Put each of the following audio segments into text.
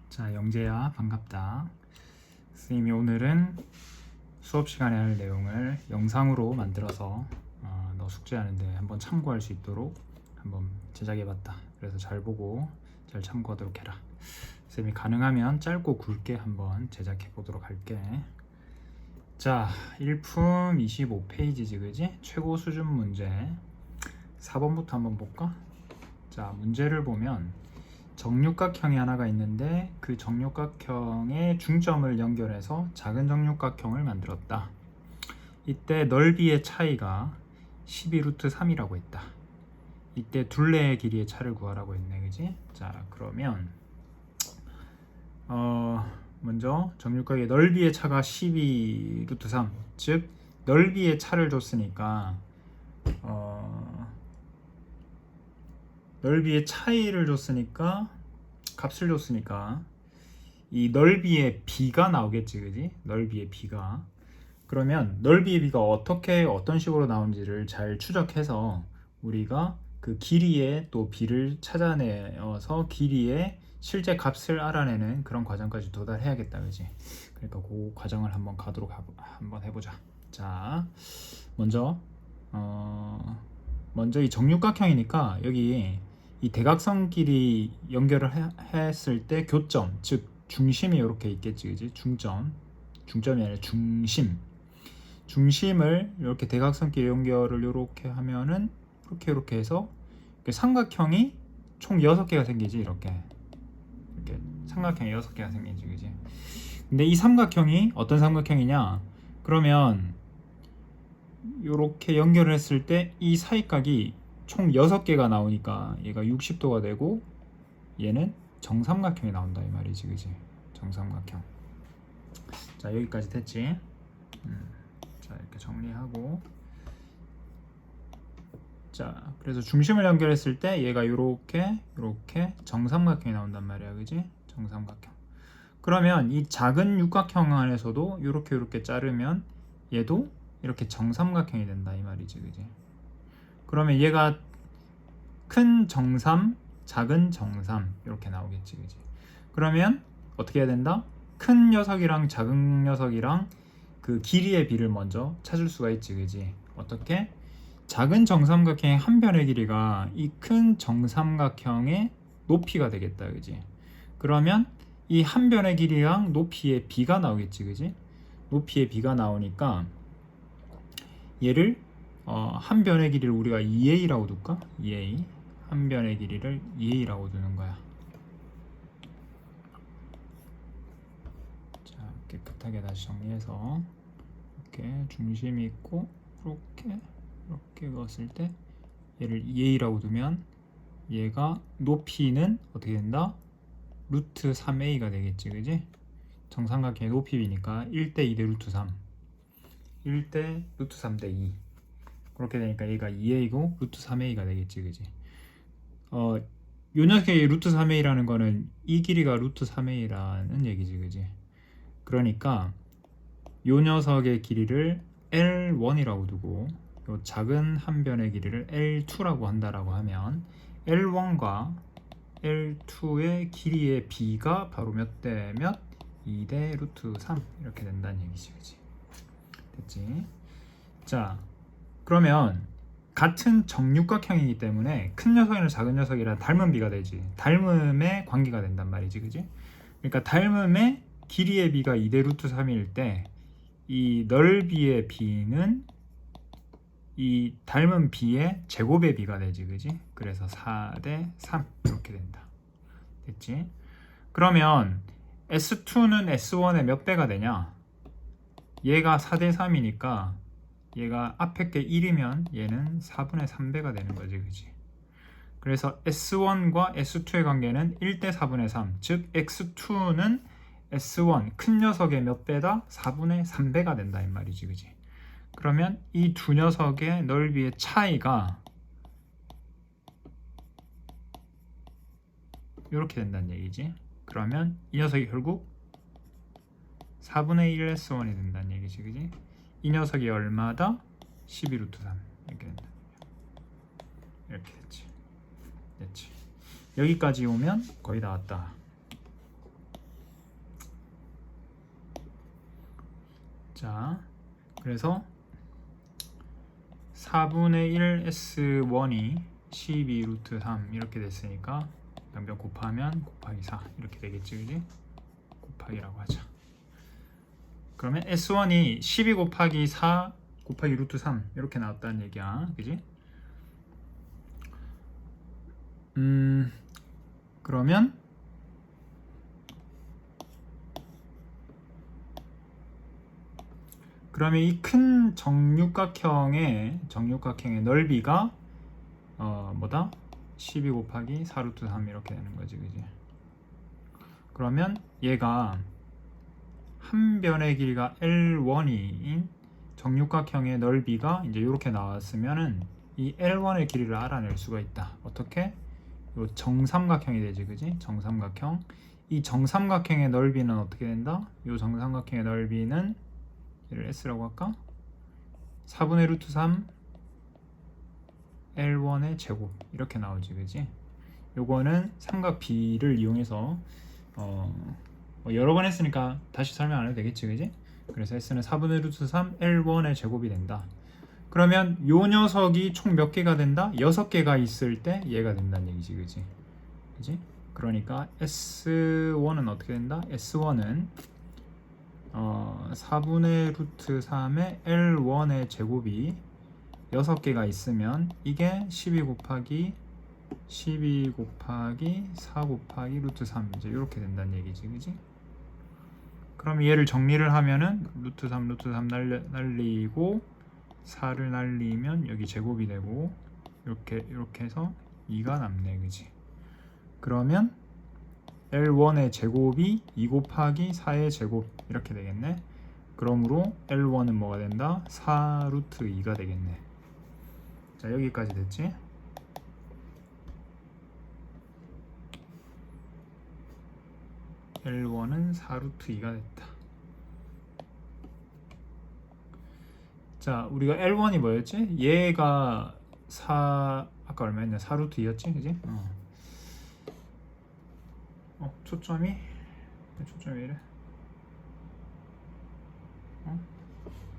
자, 영재야, 반갑다. 선생님이 오늘은 수업 시간에 할 내용을 영상으로 만들어서 너 숙제하는데 한번 참고할 수 있도록 한번 제작해봤다. 그래서 잘 보고 잘 참고하도록 해라. 선생님이 가능하면 짧고 굵게 한번 제작해보도록 할게. 자, 1품 25페이지지, 그지? 최고 수준 문제 4번부터 한번 볼까? 자, 문제를 보면 정육각형이 하나가 있는데 그 정육각형의 중점을 연결해서 작은 정육각형을 만들었다. 이때 넓이의 차이가 12루트 3이라고 했다. 이때 둘레의 길이의 차를 구하라고 했네, 그지? 자, 그러면 먼저 정육각의 넓이의 차가 12루트 3, 즉 넓이의 차를 줬으니까 넓이의 차이를 줬으니까 값을 줬으니까 이 넓이의 비가 나오겠지, 그지? 넓이의 비가. 그러면 넓이의 비가 어떤 식으로 나오는지를 잘 추적해서 우리가 그 길이의 또 비를 찾아내서 길이의 실제 값을 알아내는 그런 과정까지 도달해야겠다, 그지? 그러니까 그 과정을 한번 한번 해보자. 자, 먼저 이 정육각형이니까 여기 이 대각선 길이 연결을 했을 때 교점, 즉 중심이 이렇게 있겠지, 그지? 중점이 아니라 중심을 이렇게 대각선 길이 연결을 이렇게 하면은 이렇게 해서 삼각형이 총 6개가 생기지, 이렇게 삼각형이 6개가 생기지, 그지? 근데 이 삼각형이 어떤 삼각형이냐? 그러면 이렇게 연결을 했을 때 이 사이각이 총 6개가 나오니까 얘가 60도가 되고 얘는 정삼각형이 나온다, 이 말이지, 그지? 정삼각형. 자, 여기까지 됐지? 자, 이렇게 정리하고, 자, 그래서 중심을 연결했을 때 얘가 이렇게 정삼각형이 나온단 말이야, 그지? 정삼각형. 그러면 이 작은 육각형 안에서도 이렇게 자르면 얘도 이렇게 정삼각형이 된다, 이 말이지, 그지? 그러면 얘가 큰 정삼, 작은 정삼 이렇게 나오겠지, 그지? 그러면 어떻게 해야 된다? 큰 녀석이랑 작은 녀석이랑 그 길이의 비를 먼저 찾을 수가 있지, 그지? 어떻게? 작은 정삼각형의 한 변의 길이가 이 큰 정삼각형의 높이가 되겠다, 그지? 그러면 이 한 변의 길이랑 높이의 비가 나오겠지, 그지? 높이의 비가 나오니까 얘를 한 변의 길이를 우리가 2a라고 둘까? 2a. 한 변의 길이를 2a라고 두는 거야. 자, 깨끗하게 다시 정리해서 이렇게 중심이 있고 이렇게 그었을 때 얘를 2a라고 두면 얘가 높이는 어떻게 된다? 루트 3a가 되겠지, 그지? 정삼각형의 높이니까 1대 2대 루트 3, 1대 루트 3대 2. 그렇게 되니까 얘가 2a고 루트 3a가 되겠지, 그지? 요 녀석의 루트 3a라는 거는 이 길이가 루트 3a라는 얘기지, 그지? 그러니까 요 녀석의 길이를 L1이라고 두고 요 작은 한 변의 길이를 L2라고 한다라고 하면 L1과 L2의 길이의 비가 바로 몇 대 몇? 2대 루트 3 이렇게 된다는 얘기지, 그지? 됐지? 자, 그러면 같은 정육각형이기 때문에 큰 녀석이나 작은 녀석이라 닮은 비가 되지. 닮음의 관계가 된단 말이지, 그지? 그러니까 닮음의 길이의 비가 2대 루트 3일 때 이 넓이의 비는 이 닮은 비의 제곱의 비가 되지, 그지? 그래서 4대 3 이렇게 된다. 됐지? 그러면 S2는 S1의 몇 배가 되냐? 얘가 4대 3이니까 얘가 앞에 게 1이면 얘는 4분의 3배가 되는 거지, 그지? 그래서 S1과 S2의 관계는 1대 4분의 3, 즉 X2는 S1 큰 녀석의 몇 배다? 4분의 3배가 된다, 이 말이지, 그지? 그러면 이 두 녀석의 넓이의 차이가 이렇게 된다는 얘기지. 그러면 이 녀석이 결국 4분의 1 S1이 된다는 얘기지, 그지? 이 녀석이 얼마다? 12루트 3 이렇게 된다. 이렇게 됐지. 여기까지 오면 거의 다 왔다. 자, 그래서 4분의 1 S1이 12 루트 3 이렇게 됐으니까 양변 곱하면 곱하기 4 이렇게 되겠지, 그지? 곱하기라고 하자. 그러면 S1이 12 곱하기 4 곱하기 루트 3 이렇게 나왔다는 얘기야, 그지? 그러면 이 큰 정육각형의 넓이가 뭐다? 12 곱하기 4 루트 3 이렇게 되는 거지, 그지? 그러면 얘가 한 변의 길이가 L1인 정육각형의 넓이가 이제 이렇게 나왔으면은 이 L1의 길이를 알아낼 수가 있다. 어떻게? 요 정삼각형이 되지, 그지? 정삼각형. 이 정삼각형의 넓이는 어떻게 된다? 요 정삼각형의 넓이는 얘를 S라고 할까? 4분의 루트 3 L1의 제곱 이렇게 나오지, 그지? 요거는 삼각 B를 이용해서 여러 번 했으니까 다시 설명 안 해도 되겠지, 그지? 그래서 S는 4분의 루트 3 L1의 제곱이 된다. 그러면 요 녀석이 총 몇 개가 된다? 6개가 있을 때 얘가 된다는 얘기지, 그지? 그지? 그러니까 S1은 어떻게 된다? S1은 4분의 루트 3의 L1의 제곱이 6개가 있으면 이게 12 곱하기 4 곱하기 루트 3 이제 이렇게 된다는 얘기지, 그지? 그럼 얘를 정리를 하면은 루트 3 날리고 4를 날리면 여기 제곱이 되고 이렇게 해서 2가 남네, 그지? 그러면 L1의 제곱이 2 곱하기 4의 제곱 이렇게 되겠네. 그러므로 L1은 뭐가 된다? 4 루트 2가 되겠네. 자, 여기까지 됐지? L1은 4 루트 2가 됐다. 자, 우리가 L1이 뭐였지? 얘가 4 아까 얼마였냐? 4 루트 2였지, 그지? 초점이 이래?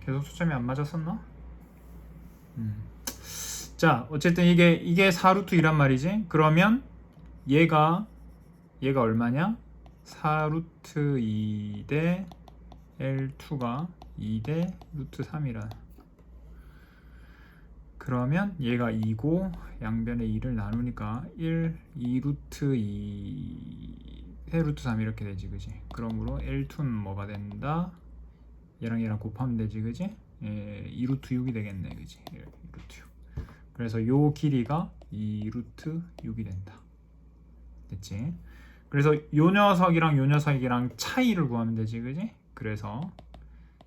계속 초점이 안 맞았었나? 자, 어쨌든 이게 4 루트 2란 말이지. 그러면 얘가 얼마냐? 4 루트 2 대 L2가 2 대 루트 3이라. 그러면 얘가 2고 양변에 2를 나누니까 2 루트 2 세 루트 3 이렇게 되지, 그지? 그러므로 L2는 뭐가 된다? 얘랑 곱하면 되지, 그지? 2 루트 6이 되겠네, 그지? 2 루트 6. 그래서 요 길이가 2 루트 6이 된다. 됐지? 그래서 요 녀석이랑 차이를 구하면 되지, 그지? 그래서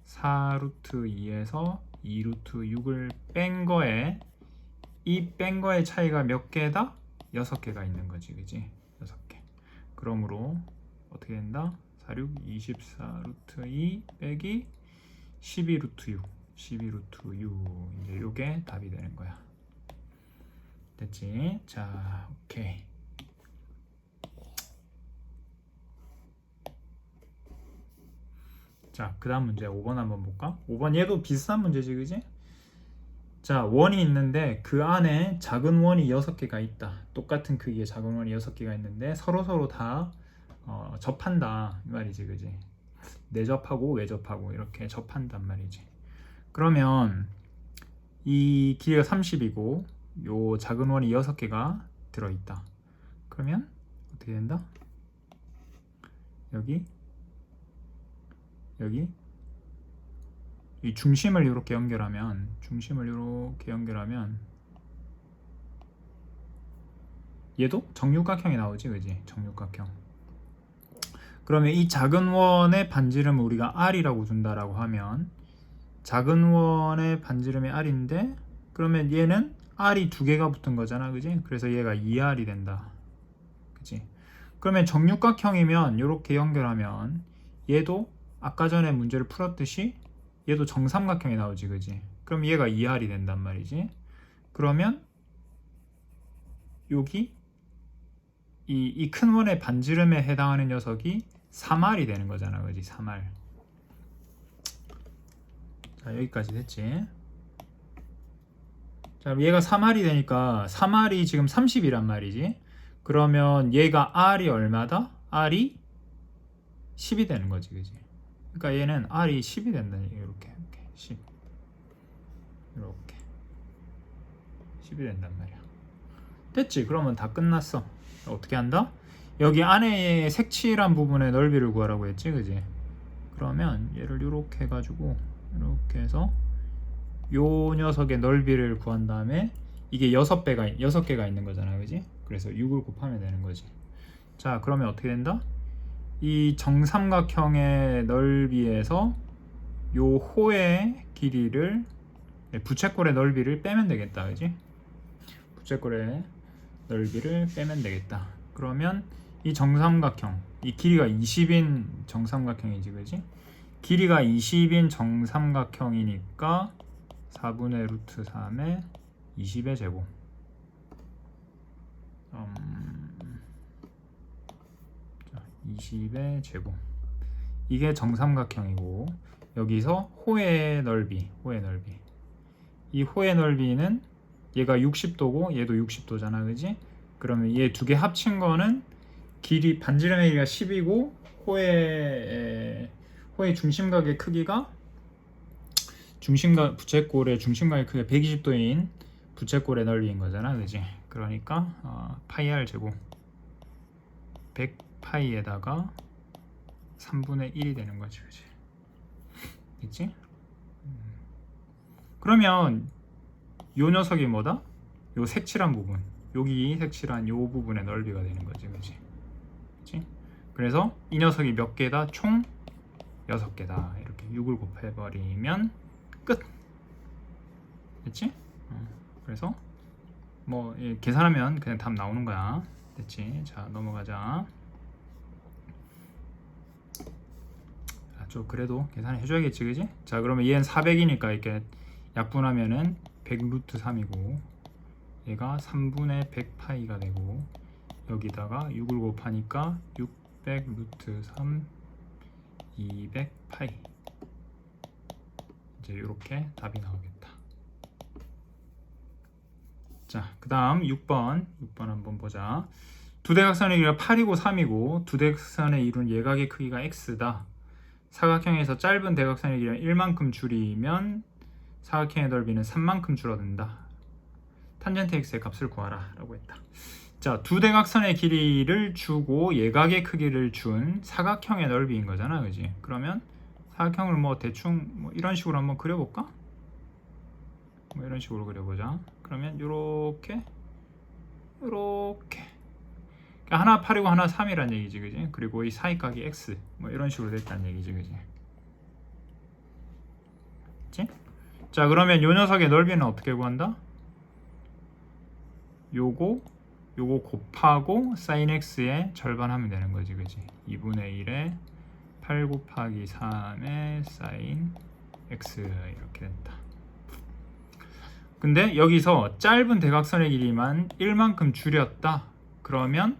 4 루트 2에서 2 루트 6을 뺀 거에 이 뺀 거의 차이가 몇 개다? 6개가 있는 거지, 그지? 6개. 그러므로 어떻게 된다? 4, 6, 24 루트 2 빼기 12 루트 6 12 루트 6 이제 요게 답이 되는 거야. 됐지? 자, 오케이. 자, 그 다음 문제 5번 한번 볼까? 5번 얘도 비슷한 문제지, 그지? 자, 원이 있는데 그 안에 작은 원이 6개가 있다. 똑같은 크기의 작은 원이 6개가 있는데 서로 다 접한다 이 말이지, 그지? 내접하고 외접하고 이렇게 접한단 말이지. 그러면 이 길이가 30이고 요 작은 원이 6개가 들어있다. 그러면 어떻게 된다? 여기 이 중심을 이렇게 연결하면 얘도 정육각형이 나오지, 그지? 정육각형. 그러면 이 작은 원의 반지름을 우리가 R이라고 둔다라고 하면 작은 원의 반지름이 R인데 그러면 얘는 R이 2개가 붙은 거잖아, 그지? 그래서 얘가 2R이 된다, 그지? 그러면 정육각형이면 이렇게 연결하면 얘도 아까 전에 문제를 풀었듯이 얘도 정삼각형이 나오지, 그지? 그럼 얘가 2R이 된단 말이지. 그러면 여기 이 큰 원의 반지름에 해당하는 녀석이 3R이 되는 거잖아, 그지? 3R. 자, 여기까지 됐지. 자, 얘가 3R이 되니까 3R이 지금 30이란 말이지. 그러면 얘가 R이 얼마다? R이 10이 되는 거지, 그지? 그러니까 얘는 R이 10이 된다는 얘기. 이렇게 10 이렇게 10이 된단 말이야. 됐지? 그러면 다 끝났어. 어떻게 한다? 여기 안에 색칠한 부분의 넓이를 구하라고 했지, 그지? 그러면 얘를 이렇게 해가지고 이렇게 해서 요 녀석의 넓이를 구한 다음에 이게 6개가 있는 거잖아, 그지? 그래서 6을 곱하면 되는 거지. 자, 그러면 어떻게 된다? 이 정삼각형의 넓이에서 요 호의 길이를, 부채꼴의 넓이를 빼면 되겠다, 그지? 부채꼴의 넓이를 빼면 되겠다. 그러면 이 정삼각형, 이 길이가 20인 정삼각형이지, 그지? 길이가 20인 정삼각형이니까 4분의 루트 3의 20의 제곱. 20의 제곱. 이게 정삼각형이고, 여기서 호의 넓이. 이 호의 넓이는 얘가 60도고 얘도 60도잖아, 그지? 그러면 얘 두 개 합친 거는 길이, 반지름의 길이가 10이고 호의 중심각의 크기가, 부채꼴의 중심각의 크기가 120도인 부채꼴의 넓이인 거잖아, 그지? 그러니까 파이 r 제곱 100파이에다가 3분의 1이 되는 거지, 그지? 됐지? 그러면 요 녀석이 뭐다? 요 색칠한 부분, 여기 색칠한 요 부분의 넓이가 되는 거지, 그지? 그래서 이 녀석이 몇 개다? 총 6개다. 이렇게 6을 곱해버리면 끝. 됐지? 그래서 뭐 계산하면 그냥 답 나오는 거야. 됐지? 자, 넘어가자. 좀 그래도 계산해 줘야겠지, 그지? 자, 그러면 얘는 400이니까 이렇게 약분하면은 100 루트 3이고 얘가 3분의 100파이가 되고, 여기다가 6을 곱하니까 600 루트 3 200파이. 이제 이렇게 답이 나오겠다. 자, 그 다음 6번 한번 보자. 두 대각선의 길이가 8이고 3이고 두 대각선의 이룬 예각의 크기가 x다. 사각형에서 짧은 대각선의 길이가 1만큼 줄이면 사각형의 넓이는 3만큼 줄어든다. 탄젠트 x의 값을 구하라 라고 했다. 자, 두 대각선의 길이를 주고 예각의 크기를 준 사각형의 넓이인 거잖아, 그지? 그러면 사각형을 뭐 대충 뭐 이런 식으로 한번 그려볼까? 뭐 이런 식으로 그려보자. 그러면 요렇게 그러니까 하나 8이고 하나 3이란 얘기지, 그지? 그리고 이 사이각이 x 뭐 이런 식으로 됐다는 얘기지, 그지? 그치? 자, 그러면 요 녀석의 넓이는 어떻게 구한다? 요거 곱하고 sin x의 절반 하면 되는 거지, 그지? 2분의 1에 8 곱하기 3의 sin x 이렇게 된다. 근데 여기서 짧은 대각선의 길이만 1만큼 줄였다. 그러면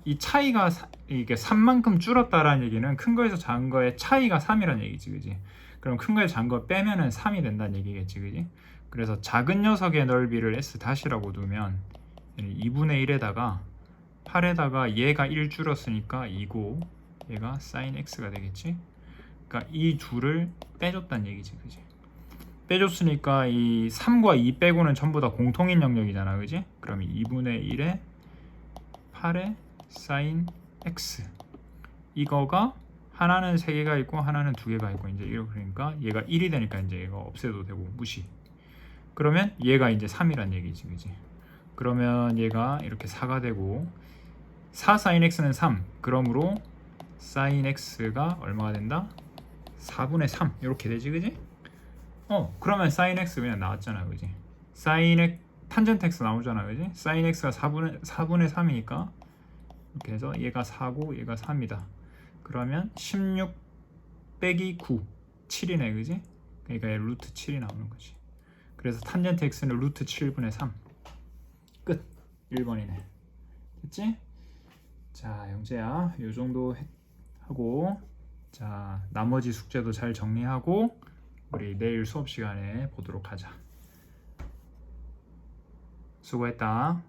이 차이가 이게 3만큼 줄었다라는 얘기는 큰 거에서 작은 거의 차이가 3이라는 얘기지, 그지? 그럼 큰 거에서 작은 거 빼면은 3이 된다는 얘기겠지, 그지? 그래서 작은 녀석의 넓이를 s 다시라고 두면 2분의 1에다가 8에다가 얘가 1 줄었으니까 2고 얘가 sin x가 되겠지? 그러니까 이 둘을 빼줬다는 얘기지, 그지? 빼줬으니까 이 3과 2 빼고는 전부 다 공통인 영역이잖아, 그지? 그러면 2분의 1에 8의 sin x, 이거가 하나는 3개가 있고 하나는 2개가 있고 이제 이렇게, 그러니까 얘가 1이 되니까 이제 얘가 없애도 되고 무시. 그러면 얘가 이제 3이란 얘기지, 그지? 그러면 얘가 이렇게 4가 되고 4 sin x는 3. 그러므로 sin x가 얼마가 된다? 4분의 3 이렇게 되지, 그지? 그러면 sin x 그냥 나왔잖아, 그지? sin x 탄젠트 x 나오잖아, 그지? sin x가 4분의 3이니까 이렇게 해서 얘가 4고 얘가 3이다. 그러면 16 빼기 9 7이네, 그지? 그러니까 얘 루트 7이 나오는 거지. 그래서 탄젠트 x는 루트 7분의 3. 끝. 1번이네. 됐지? 자, 영재야, 요 정도 하고, 자, 나머지 숙제도 잘 정리하고 우리 내일 수업 시간에 보도록 하자. 수고했다.